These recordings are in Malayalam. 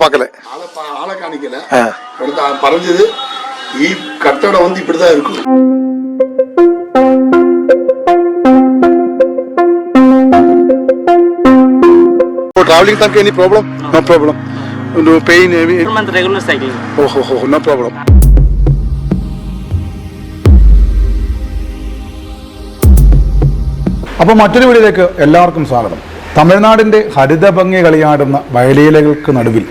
பார்க்கல ஆளை காணிக்கல பறஞ்சது ஈ கட்டடம் வந்து இப்படிதான் இருக்கும் traveling thank any problem no problem no pain month regular cycling oh no problem അപ്പോൾ മറ്റൊരു വീഡിയോയിലേക്ക് എല്ലാവർക്കും സ്വാഗതം. തമിഴ്നാടിൻ്റെ ഹരിതഭംഗി കളിയാടുന്ന വയലിലകൾക്ക് നടുവിൽ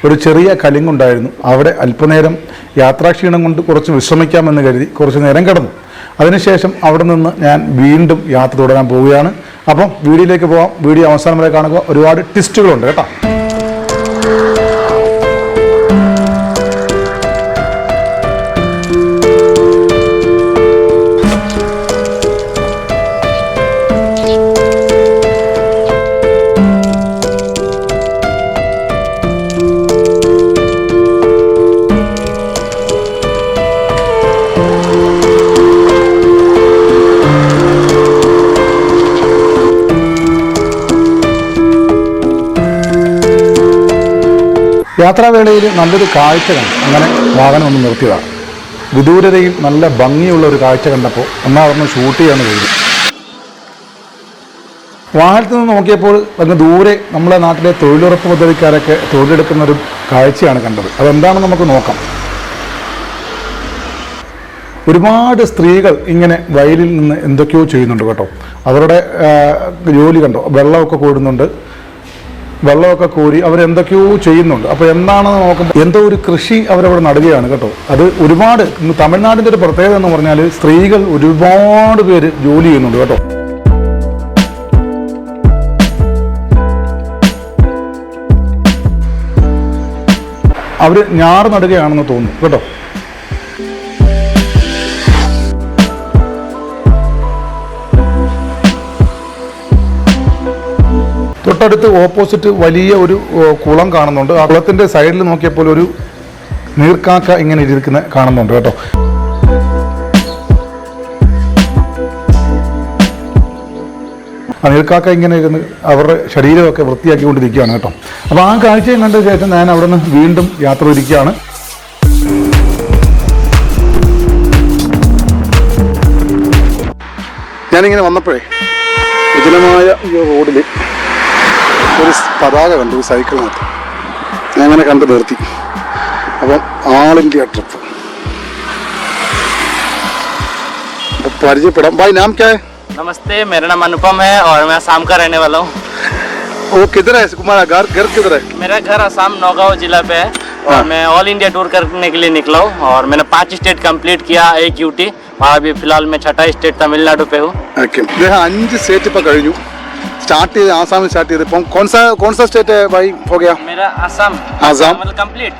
ഒരു ചെറിയ കലിങ്ങുണ്ടായിരുന്നു. അവിടെ അല്പനേരം യാത്രാക്ഷീണം കൊണ്ട് കുറച്ച് വിശ്രമിക്കാമെന്ന് കരുതി കുറച്ച് നേരം കിടന്നു. അതിനുശേഷം അവിടെ നിന്ന് ഞാൻ വീണ്ടും യാത്ര തുടരാൻ പോവുകയാണ്. അപ്പം വീഡിയോയിലേക്ക് പോകാം. വീഡിയോ അവസാനം വരെ കാണുക. ഒരുപാട് ട്വിസ്റ്റുകളുണ്ട് കേട്ടോ. യാത്രാവേളയിൽ നല്ലൊരു കാഴ്ച കണ്ടു. അങ്ങനെ വാഹനം ഒന്ന് നിർത്തിയതാണ്. വിദൂരതയിൽ നല്ല ഭംഗിയുള്ള ഒരു കാഴ്ച കണ്ടപ്പോൾ ഒന്നാമതൊന്ന് ഷൂട്ട് ചെയ്യാൻ കഴിയും. വാഹനത്തിൽ നിന്ന് നോക്കിയപ്പോൾ അങ്ങ് ദൂരെ നമ്മളെ നാട്ടിലെ തൊഴിലുറപ്പ് പദ്ധതിക്കാരൊക്കെ തൊഴിലെടുക്കുന്ന ഒരു കാഴ്ചയാണ് കണ്ടത്. അതെന്താണെന്ന് നമുക്ക് നോക്കാം. ഒരുപാട് സ്ത്രീകൾ ഇങ്ങനെ വയലിൽ നിന്ന് എന്തൊക്കെയോ ചെയ്യുന്നുണ്ട് കേട്ടോ. അവരുടെ ജോലി കണ്ടോ, വെള്ളമൊക്കെ കൂടുന്നുണ്ട്, വെള്ളമൊക്കെ കോരി അവരെന്തൊക്കെയോ ചെയ്യുന്നുണ്ട്. അപ്പോൾ എന്താണെന്ന് നോക്കുമ്പോൾ എന്തോ ഒരു കൃഷി അവരവിടെ നടുകയാണ് കേട്ടോ. അത് ഒരുപാട് തമിഴ്നാടിൻ്റെ ഒരു പ്രത്യേകത എന്ന് പറഞ്ഞാൽ സ്ത്രീകൾ ഒരുപാട് പേര് ജോലി ചെയ്യുന്നുണ്ട് കേട്ടോ. അവർ ഞാറ് നടുകയാണെന്ന് തോന്നുന്നു കേട്ടോ. തൊട്ടടുത്ത് ഓപ്പോസിറ്റ് വലിയ ഒരു കുളം കാണുന്നുണ്ട്. ആ കുളത്തിൻ്റെ സൈഡിൽ നോക്കിയപ്പോൾ ഒരു നീർക്കാക്ക ഇങ്ങനെ ഇരിക്കുന്ന കാണുന്നുണ്ട് കേട്ടോ. ആ നീർക്കാക്ക ഇങ്ങനെ ഇരുന്ന് അവരുടെ ശരീരമൊക്കെ വൃത്തിയാക്കിക്കൊണ്ടിരിക്കുകയാണ് കേട്ടോ. അപ്പോൾ ആ കാഴ്ചയും കണ്ട ശേഷം ഞാൻ അവിടെ നിന്ന് വീണ്ടും യാത്ര തിരിക്കുകയാണ്. ഞാനിങ്ങനെ വന്നപ്പോഴേ വിജനമായ ഈ റോഡിൽ ഒരു പതാക കണ്ടു, ഒരു സൈക്കിളിനകത്ത്. ഞാൻ അങ്ങനെ കണ്ട് നിർത്തി. അപ്പം ആൾ ഇന്ത്യ ട്രിപ്പ് പരിചയപ്പെടാം. भाई नाम क्या है? नमस्ते, मेरा नाम अनुपम है और मैं आसाम का रहने वाला हूँ. वो किधर है तुम्हारा घर किधर है? मेरा घर आसाम नौगांव जिला पे है और मैं ऑल इंडिया टूर करने के लिए निकला हूँ और मैंने 5 स्टेट कंप्लीट किया, 1 यूटी और अभी फिलहाल मैं 6ठा स्टेट तमिलनाडु पे हूँ. 5 स्टेट पर കഴിഞ്ഞു. स्टार्ट आसाम स्टार्ट किया. कौन सा स्टेट है भाई हो गया? मेरा आसाम मतलब कंप्लीट.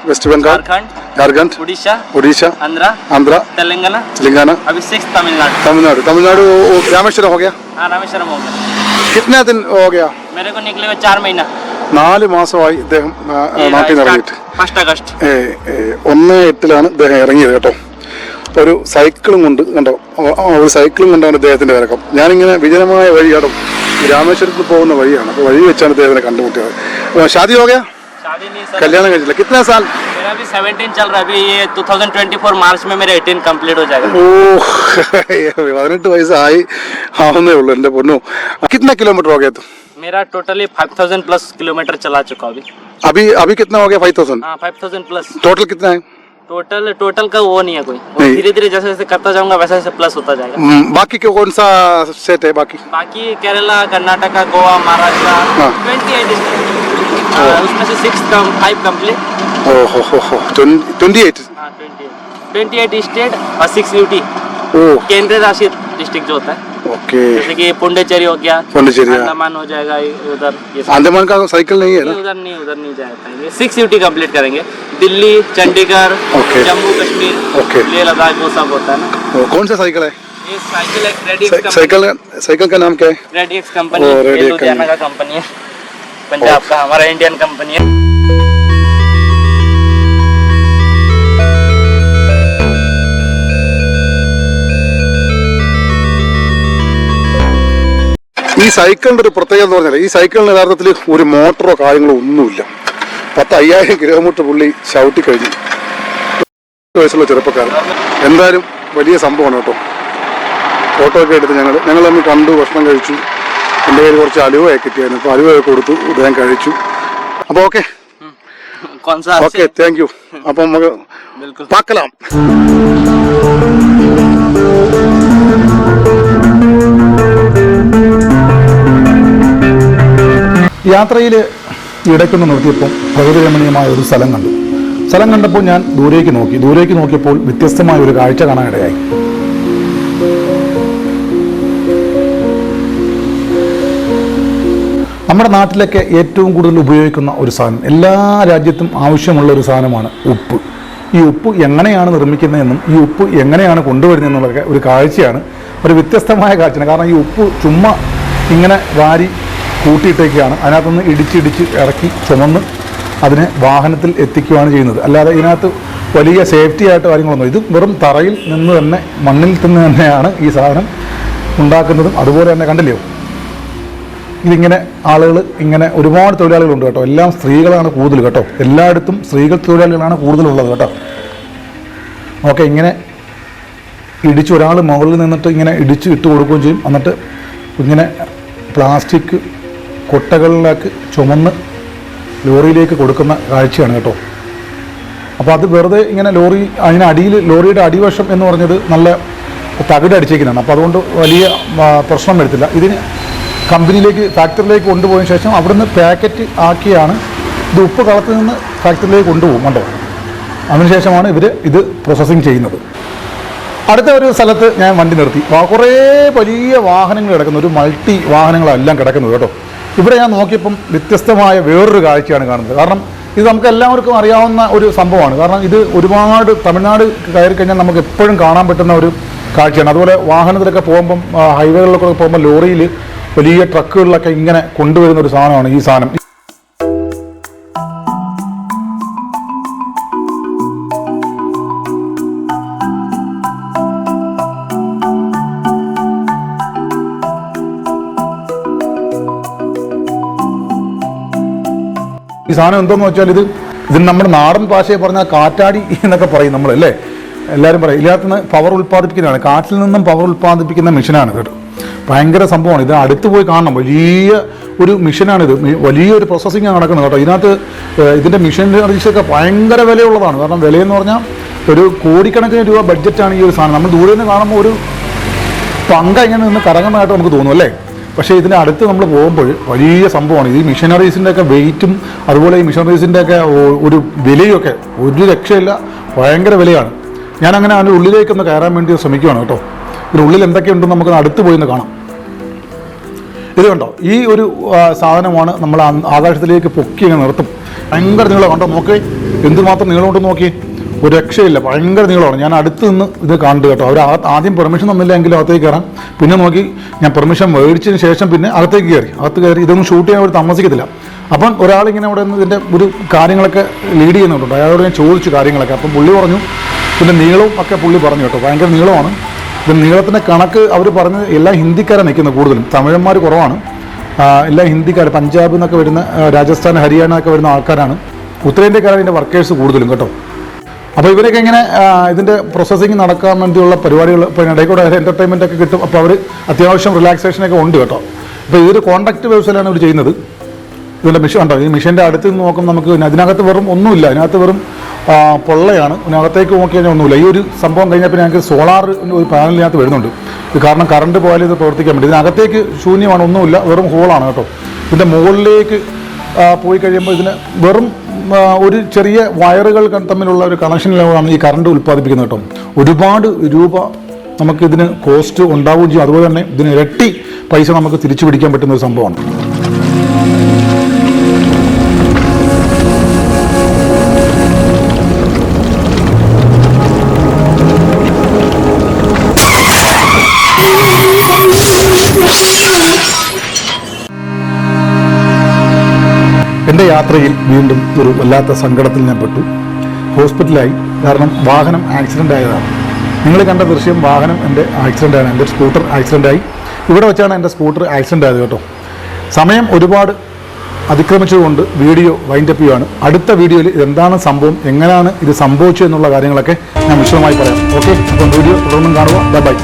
वेस्ट बंगाल झारखंड उड़ीसा आंध्रा तेलंगाना अभी 6 तमिलनाडु रामेश्वरम हो गया. हाँ, रामेश्वरम हो गया. कितने दिन हो गया? मेरे को निकले हुए 4 महीना. 4 മാസമായി ഇദ്ദേഹം നാട്ടിൽ നിന്ന് ഇറങ്ങിയിട്ട്. 1 അഗസ്റ്റ് 1/8 ഇദ്ദേഹം ഇറങ്ങിയത് കേട്ടോ. ഒരു സൈക്കിളും കൊണ്ട് കണ്ടോ, ഒരു സൈക്കിളും കൊണ്ടാണ് ഇദ്ദേഹത്തിൻ്റെ ഇറക്കം. ഞാനിങ്ങനെ വിജനമായ വഴിയാണ്, രാമേശ്വരത്തിൽ പോകുന്ന വഴിയാണ്. അപ്പോൾ വഴി വെച്ചാണ് ഇദ്ദേഹത്തിനെ കണ്ടുമുട്ടിയത്. ഷാദി ഹോ ഗയാ? കല്യാണം കഴിച്ചില്ല. കിतना साल? मेरा भी 17 चल रहा है. अभी ये 2024 मार्च में मेरा 18 कंप्लीट हो जाएगा. ഓ 18 വയസ്സായി ആവുന്നേ ഉള്ളൂ എൻ്റെ പൊന്നു. कितना किलोमीटर हो गया? मेरा टोटली 5000 प्लस किलोमीटर चला चुका अभी कितना हो गया? 5000. हाँ, 5000 प्लस. टोटल कितना है? टोटल का वो नहीं है कोई. धीरे धीरे जैसे जैसे करता जाऊंगा वैसे वैसे प्लस होता जाएगा. बाकी कौन सा स्टेट है? बाकी केरला, कर्नाटका, गोवा, महाराष्ट्र 28 उसमें से 5 कंप्लीट. ओहो 28. हाँ, 28 स्टेट और 6 यूटी केंद्र शासित डिस्ट्रिक्ट जो होता है. ओके. जैसे कि पुंडुचेरी हो गया, अंडमान हो जाएगा उधर. अंडमान का साइकिल नहीं है ना? उधर नहीं जा पाएंगे. 6 यूटी कंप्लीट करेंगे. दिल्ली, चंडीगढ़, जम्मू कश्मीर, लेह लद्दाख वो सब होता है ना. कौन सा साइकिल है? ये साइकिल है रेडिक्स. साइकिल का नाम क्या है? Radix company. ये लुधियाना का कंपनी है, पंजाब का. हमारा इंडियन कंपनी है. ഈ സൈക്കിളിൻ്റെ ഒരു പ്രത്യേകത എന്ന് പറഞ്ഞാൽ ഈ സൈക്കിളിന് യഥാർത്ഥത്തിൽ ഒരു മോട്ടറോ കാര്യങ്ങളോ ഒന്നുമില്ല. 10,000 കിലോമീറ്റർ പുള്ളി ചവിട്ടിക്കഴിഞ്ഞു. വയസ്സുള്ള ചെറുപ്പക്കാരൻ. എന്തായാലും വലിയ സംഭവമാണ് കേട്ടോ. ഫോട്ടോ ഒക്കെ എടുത്ത് ഞങ്ങൾ തമ്മിൽ കണ്ടു, ഭക്ഷണം കഴിച്ചു. എൻ്റെ കയ്യിൽ കുറച്ച് അലുവയൊക്കെ കിട്ടിയായിരുന്നു. അപ്പോൾ അലുവയൊക്കെ കൊടുത്തു, ഞാൻ കഴിച്ചു. അപ്പോൾ ഓക്കെ ഓക്കെ, താങ്ക് യു. അപ്പം നമുക്ക് പാക്കലാം. യാത്രയിൽ ഇടയ്ക്കൊന്ന് നിർത്തിയപ്പോൾ പ്രകൃതി രമണീയമായ ഒരു സ്ഥലം കണ്ടു. സ്ഥലം കണ്ടപ്പോൾ ഞാൻ ദൂരേക്ക് നോക്കിയപ്പോൾ വ്യത്യസ്തമായ ഒരു കാഴ്ച കാണാനിടയായി. നമ്മുടെ നാട്ടിലൊക്കെ ഏറ്റവും കൂടുതൽ ഉപയോഗിക്കുന്ന ഒരു സാധനം, എല്ലാ രാജ്യത്തും ആവശ്യമുള്ള ഒരു സാധനമാണ് ഉപ്പ്. ഈ ഉപ്പ് എങ്ങനെയാണ് നിർമ്മിക്കുന്നതെന്നും ഈ ഉപ്പ് എങ്ങനെയാണ് കൊണ്ടുവരുന്നതെന്നുള്ളതൊക്കെ ഒരു കാഴ്ചയാണ്, ഒരു വ്യത്യസ്തമായ കാഴ്ചയാണ്. കാരണം ഈ ഉപ്പ് ചുമ്മാ ഇങ്ങനെ വാരി കൂട്ടിയിട്ടേക്കാണ്, അതിനകത്തുനിന്ന് ഇടിച്ചിടിച്ച് ഇറക്കി ചുമന്ന് അതിനെ വാഹനത്തിൽ എത്തിക്കുകയാണ് ചെയ്യുന്നത്. അല്ലാതെ ഇതിനകത്ത് വലിയ സേഫ്റ്റി ആയിട്ട് കാര്യങ്ങളൊന്നും, ഇത് വെറും തറയിൽ നിന്ന് തന്നെ മണ്ണിൽ നിന്ന് തന്നെയാണ് ഈ സാധനം ഉണ്ടാക്കുന്നതും. അതുപോലെ തന്നെ കണ്ടില്ലയോ, ഇതിങ്ങനെ ആളുകൾ, ഇങ്ങനെ ഒരുപാട് തൊഴിലാളികളുണ്ട് കേട്ടോ. എല്ലാം സ്ത്രീകളാണ് കൂടുതൽ കേട്ടോ, എല്ലായിടത്തും സ്ത്രീകൾ തൊഴിലാളികളാണ് കൂടുതലുള്ളത് കേട്ടോ. ഓക്കെ, ഇങ്ങനെ ഇടിച്ച് ഒരാൾ മുകളിൽ നിന്നിട്ട് ഇങ്ങനെ ഇടിച്ച് ഇട്ട് കൊടുക്കുകയും ചെയ്യും. എന്നിട്ട് ഇങ്ങനെ പ്ലാസ്റ്റിക് കൊട്ടകളിലേക്ക് ചുമന്ന് ലോറിയിലേക്ക് കൊടുക്കുന്ന കാഴ്ചയാണ് കേട്ടോ. അപ്പോൾ അത് വെറുതെ ഇങ്ങനെ അതിന് അടിയിൽ, ലോറിയുടെ അടിവശം എന്ന് പറഞ്ഞത് നല്ല തകിടടിച്ചേക്കുന്നതാണ്. അപ്പോൾ അതുകൊണ്ട് വലിയ പ്രശ്നം വരത്തില്ല. ഇതിന് കമ്പനിയിലേക്ക്, ഫാക്ടറിയിലേക്ക് കൊണ്ടുപോയതിന് ശേഷം അവിടുന്ന് പാക്കറ്റ് ആക്കിയാണ് ഇത് ഉപ്പ് കളത്തിൽ നിന്ന് ഫാക്ടറിയിലേക്ക് കൊണ്ടുപോകും കണ്ടോ. അതിനുശേഷമാണ് ഇവർ ഇത് പ്രോസസ്സിങ് ചെയ്യുന്നത്. അടുത്ത ഒരു സ്ഥലത്ത് ഞാൻ വണ്ടി നിർത്തി. കുറേ വലിയ വാഹനങ്ങൾ കിടക്കുന്നു, ഒരു മൾട്ടി വാഹനങ്ങളെല്ലാം കിടക്കുന്നത് കേട്ടോ. ഇവിടെ ഞാൻ നോക്കിയപ്പം വ്യത്യസ്തമായ വേറൊരു കാഴ്ചയാണ് കാണുന്നത്. കാരണം ഇത് നമുക്ക് എല്ലാവർക്കും അറിയാവുന്ന ഒരു സംഭവമാണ്. കാരണം ഇത് ഒരുപാട് തമിഴ്നാട് കയറി കഴിഞ്ഞാൽ നമുക്ക് എപ്പോഴും കാണാൻ പറ്റുന്ന ഒരു കാഴ്ചയാണ്. അതുപോലെ വാഹനത്തിലൊക്കെ പോകുമ്പം, ഹൈവേകളിലൊക്കെ പോകുമ്പോൾ ലോറിയിൽ വലിയ ട്രക്കുകളിലൊക്കെ ഇങ്ങനെ കൊണ്ടുവരുന്ന ഒരു സാധനമാണ് ഈ സാധനം. ഈ സാധനം എന്താണെന്ന് വെച്ചാൽ ഇതിന് നമ്മുടെ നാടൻ ഭാഷയെ പറഞ്ഞാൽ കാറ്റാടി എന്നൊക്കെ പറയും നമ്മളല്ലേ, എല്ലാവരും പറയും. ഇതിനകത്തുനിന്ന് പവർ ഉൽപ്പാദിപ്പിക്കുന്നതാണ്, കാറ്റിൽ നിന്നും പവർ ഉൽപ്പാദിപ്പിക്കുന്ന മെഷീനാണ് കേട്ടോ. ഭയങ്കര സംഭവമാണ്. ഇത് അടുത്ത് പോയി കാണണം. വലിയ ഒരു മെഷീനാണിത്, വലിയൊരു പ്രോസസ്സിങ്ങാണ് നടക്കുന്നത് കേട്ടോ. ഇതിനകത്ത് ഇതിൻ്റെ മെഷീനറീസൊക്കെ ഭയങ്കര വിലയുള്ളതാണ്. കാരണം വിലയെന്ന് പറഞ്ഞാൽ ഒരു കോടിക്കണക്കിന് രൂപ ബഡ്ജറ്റാണ് ഈ ഒരു സാധനം. നമ്മൾ ദൂരെ നിന്ന് കാണുമ്പോൾ ഒരു പങ്ക ഇങ്ങനെ നിന്ന് കറങ്ങുന്നതായിട്ട് നമുക്ക് തോന്നും അല്ലേ. പക്ഷേ ഇതിൻ്റെ അടുത്ത് നമ്മൾ പോകുമ്പോൾ വലിയ സംഭവമാണ്. ഈ മിഷനറീസിൻ്റെ ഒക്കെ വെയിറ്റും അതുപോലെ ഈ മിഷനറീസിൻ്റെ ഒക്കെ ഒരു വിലയൊക്കെ ഒരു രക്ഷയില്ല, ഭയങ്കര വിലയാണ്. ഞാനങ്ങനെ അതിൻ്റെ ഉള്ളിലേക്കൊന്ന് കയറാൻ വേണ്ടി ശ്രമിക്കുകയാണ് കേട്ടോ. ഇതിനുള്ളിൽ എന്തൊക്കെയുണ്ടെന്ന് നമുക്ക് അടുത്ത് പോയി ഒന്ന് കാണാം. ഇത് കണ്ടോ, ഈ ഒരു സാധനമാണ് നമ്മൾ ആകാശത്തിലേക്ക് പൊക്കി അങ്ങ് നിർത്തും. ഭയങ്കര നീളം കണ്ടോ, നോക്കി എന്തുമാത്രം നീളമുണ്ടെന്ന് നോക്കി, ഒരു രക്ഷയില്ല, ഭയങ്കര നീളമാണ്. ഞാൻ അടുത്ത് നിന്ന് ഇത് കണ്ടു കേട്ടോ. അവർ ആദ്യം പെർമിഷൻ തന്നില്ല എങ്കിലും അകത്തേക്ക് കയറാം. പിന്നെ നോക്കി ഞാൻ പെർമിഷൻ മേടിച്ചതിന് ശേഷം പിന്നെ അകത്ത് കയറി ഇതൊന്നും ഷൂട്ട് ചെയ്യാൻ അവർ താമസിക്കത്തില്ല. അപ്പം ഒരാളിങ്ങനെ അവിടെ നിന്ന് ഇതിൻ്റെ ഒരു കാര്യങ്ങളൊക്കെ ലീഡ് ചെയ്യുന്നുണ്ട്. അയാളോട് ഞാൻ ചോദിച്ചു കാര്യങ്ങളൊക്കെ. അപ്പം പുള്ളി പറഞ്ഞു, ഇതിൻ്റെ നീളവും ഒക്കെ പുള്ളി പറഞ്ഞു കേട്ടോ, ഭയങ്കര നീളമാണ്. ഇതിൻ്റെ നീളത്തിൻ്റെ കണക്ക് അവർ പറഞ്ഞ് എല്ലാം ഹിന്ദിക്കാരാണ് നിൽക്കുന്നത് കൂടുതലും, തമിഴന്മാർ കുറവാണ്. എല്ലാം ഹിന്ദിക്കാർ, പഞ്ചാബിൽ നിന്നൊക്കെ വരുന്ന, രാജസ്ഥാൻ, ഹരിയാന ഒക്കെ വരുന്ന ആൾക്കാരാണ്. ഉത്തരേന്ത്യക്കാരാണ് ഇതിൻ്റെ വർക്കേഴ്സ് കൂടുതലും കേട്ടോ. അപ്പോൾ ഇവരൊക്കെ ഇങ്ങനെ ഇതിൻ്റെ പ്രോസസ്സിങ് നടക്കാൻ വേണ്ടിയുള്ള പരിപാടികൾ, ഇപ്പോൾ ഇടയ്ക്കൂടെ എൻ്റർടൈൻമെൻ്റ് ഒക്കെ കിട്ടും. അപ്പോൾ അവർ അത്യാവശ്യം റിലാക്സേഷനൊക്കെ ഉണ്ട് കേട്ടോ. അപ്പോൾ ഇതൊരു കോൺടാക്ട് വേവ്സിലാണ് ഇവർ ചെയ്യുന്നത്. ഇതിൻ്റെ മെഷീൻ ഉണ്ടോ, ഈ മെഷീൻ്റെ അടുത്ത് നിന്ന് നോക്കുമ്പോൾ നമുക്ക് അതിനകത്ത് വെറും ഒന്നുമില്ല, അതിനകത്ത് വെറും പൊള്ളയാണ്. ഇതിനകത്തേക്ക് നോക്കി കഴിഞ്ഞാൽ ഒന്നുമില്ല. ഈ ഒരു സംഭവം കഴിഞ്ഞപ്പോൾ ഞങ്ങൾക്ക് സോളാർ ഒരു പാനലിനകത്ത് വരുന്നുണ്ട്. ഇത് കാരണം കറണ്ട് പോയാലും ഇത് പ്രവർത്തിക്കാൻ വേണ്ടി. ഇതിനകത്തേക്ക് ശൂന്യമാണ്, ഒന്നുമില്ല, വെറും ഹോളാണ് കേട്ടോ. ഇതിൻ്റെ മുകളിലേക്ക് പോയി കഴിയുമ്പോൾ ഇതിന് വെറും ഒരു ചെറിയ വയറുകൾ തമ്മിലുള്ള ഒരു കണക്ഷനിലാണ് ഈ കറണ്ട് ഉൽപ്പാദിപ്പിക്കുന്നത് കേട്ടോ. ഒരുപാട് രൂപ നമുക്കിതിന് കോസ്റ്റ് ഉണ്ടാവുകയും ചെയ്യും. അതുപോലെ തന്നെ ഇതിന് ഇരട്ടി പൈസ നമുക്ക് തിരിച്ചു പിടിക്കാൻ പറ്റുന്ന ഒരു സംഭവമാണ്. എൻ്റെ യാത്രയിൽ വീണ്ടും ഒരു വല്ലാത്ത സങ്കടത്തിൽ ഞാൻ പെട്ടു. ഹോസ്പിറ്റലായി. കാരണം വാഹനം ആക്സിഡൻ്റ് ആയതാണ്. നിങ്ങൾ കണ്ട ദൃശ്യം, വാഹനം എൻ്റെ ആക്സിഡൻ്റാണ്. എൻ്റെ സ്കൂട്ടർ ആക്സിഡൻ്റായി. ഇവിടെ വെച്ചാണ് എൻ്റെ സ്കൂട്ടർ ആക്സിഡൻ്റ് ആയത് കേട്ടോ. സമയം ഒരുപാട് അതിക്രമിച്ചുകൊണ്ട് വീഡിയോ വൈൻഡപ്പ് ചെയ്യുകയാണ്. അടുത്ത വീഡിയോയിൽ എന്താണ് സംഭവം, എങ്ങനെയാണ് ഇത് സംഭവിച്ചത് എന്നുള്ള കാര്യങ്ങളൊക്കെ ഞാൻ വിശദമായി പറയാം. ഓക്കെ, അപ്പം വീഡിയോ തുടർന്നും കാണുക. ബൈ.